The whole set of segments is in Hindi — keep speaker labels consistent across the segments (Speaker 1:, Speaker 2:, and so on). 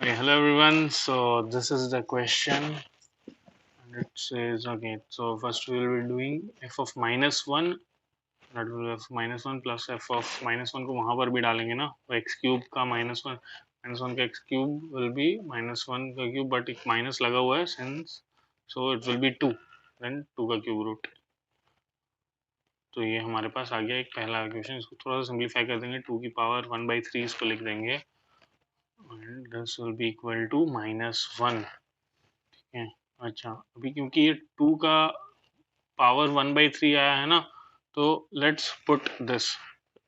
Speaker 1: Okay, hello everyone. So this is the question, and it says okay. So first we will be doing f of minus one. That will be f minus one plus f of minus one को वहाँ पर भी डालेंगे ना. तो x क्यूब का माइनस वन का x cube will be minus one का क्यूब, बट एक माइनस लगा हुआ है since, so it will be two. then two का क्यूब रूट. तो ये हमारे पास आ गया एक पहला इक्वेशन. इसको थोड़ा सा सिंप्लीफाई कर देंगे. टू की पावर वन बाई थ्री इसको लिख देंगे, and this will be equal to minus one. है. अच्छा, अभी क्योंकि ये टू का पावर वन बाई थ्री आया है ना, तो let's put this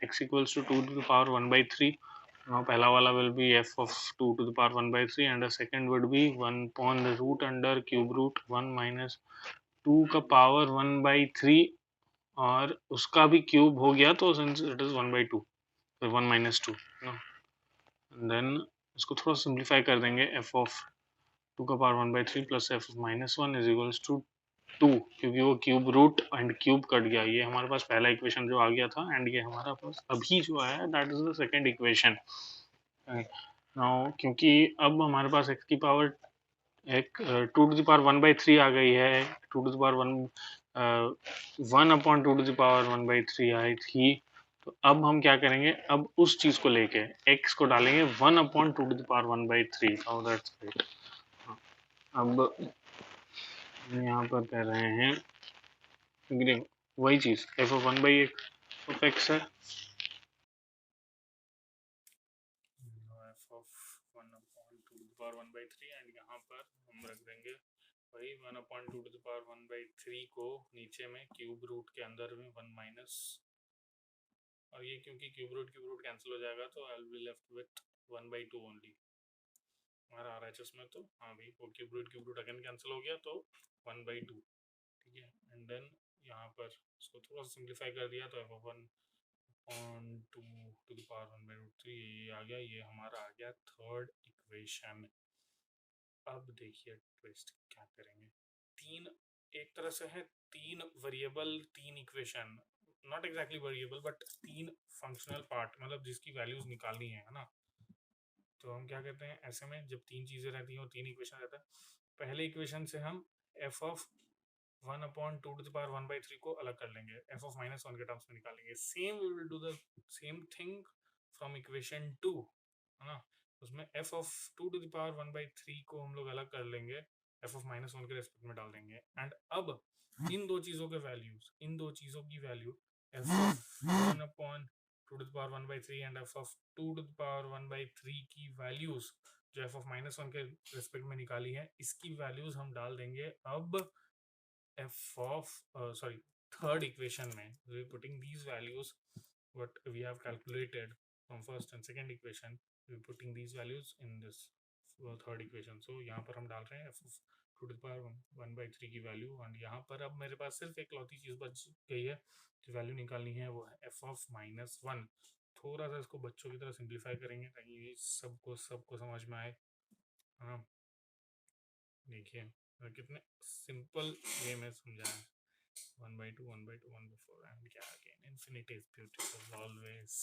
Speaker 1: x equals to two to the power one by three. Now पहला वाला will be f of two to the power one by three, and the second would be one upon the root under cube root one minus two का पावर वन बाई थ्री, और उसका भी क्यूब हो गया तो since it is one by two, one minus two. Then इसको थोड़ा सिंप्लीफाई कर देंगे. f ऑफ टू का power one by three plus F minus one is equals to two, क्योंकि वो cube root and cube cut गया. ये हमारे पास पहला इक्वेशन जो आ गया था, एंड ये हमारा पास अभी जो आया है that is the second equation. Now क्योंकि अब हमारे पास एक्स की पावर एक two to the power one by three आ गई है. Two to the power one one upon two to the power one by three आई थी. तो अब हम क्या करेंगे, अब उस चीज को लेके x को डालेंगे one upon two to the power one by three. That's great. अब हम यहाँ पर कर रहे हैं, देखो वही चीज F of one by X of X है. F of one upon two two power one by three, and यहाँ पर हम रख देंगे वही one upon two two power one by three को नीचे में क्यूब रूट के अंदर में वन माइनस, और ये क्योंकि क्यूब रूट कैंसिल हो जाएगा तो I will be left with one by to only. हमारा आ रहा है इसमें, तो हाँ भाई वो क्यूब रूट अगेन कैंसिल हो गया, तो वन बाई टू. ठीक है. एंड देन यहाँ पर इसको थोड़ा सा सिंप्लीफाई कर दिया तो F of one on two to the power one by root three ये आ गया. ये हमारा आ गया थर्ड इक्वेशन. अब देखिए ट्विस्ट क्या करेंगे. तीन, एक तरह से है तीन वेरिएबल तीन equation, not exactly variable but तीन फंक्शनल पार्ट, मतलब जिसकी वैल्यूज निकालनी है ना. तो हम क्या कहते हैं ऐसे में, जब तीन चीजें रहती हैं और तीन इक्वेशन रहता है, पहले इक्वेशन से हम F of one upon two to the power one by three को अलग कर लेंगे, एफ ऑफ माइनस वन के टर्म्स में निकालेंगे. Same we will do the same thing from equation two, है ना. उसमें F of two to the power one by three को हम लोग अलग कर लेंगे, एफ ऑफ माइनस वन के रेस्पेक्ट में डाल देंगे. एंड अब इन दो चीजों के वैल्यूज, इन दो चीजों की value F of one upon two to the power one by three and F of two to the power one by three की वैल्यूज जो एफ ऑफ माइनस वन के रेस्पेक्ट में निकाली है, इसकी वैल्यूज हम डाल देंगे अब f of sorry, third equation में. we are putting these values what we have calculated from first and second equation, we are putting these values in this third equation. so यहाँ पर हम डाल रहे हैं f of two to the power one by three की वैल्यू, और यहाँ पर अब मेरे पास सिर्फ एक लौती चीज बच गई है जो वैल्यू निकालनी है, वो है f ऑफ माइनस वन. थोड़ा सा इसको बच्चों की तरह सिंप्लीफाई करेंगे ताकि सबको सबको समझ में आए. हाँ, देखिए कितने सिंपल वे में समझाया. One by two one by two one by four, and क्या again infinity is beautiful always.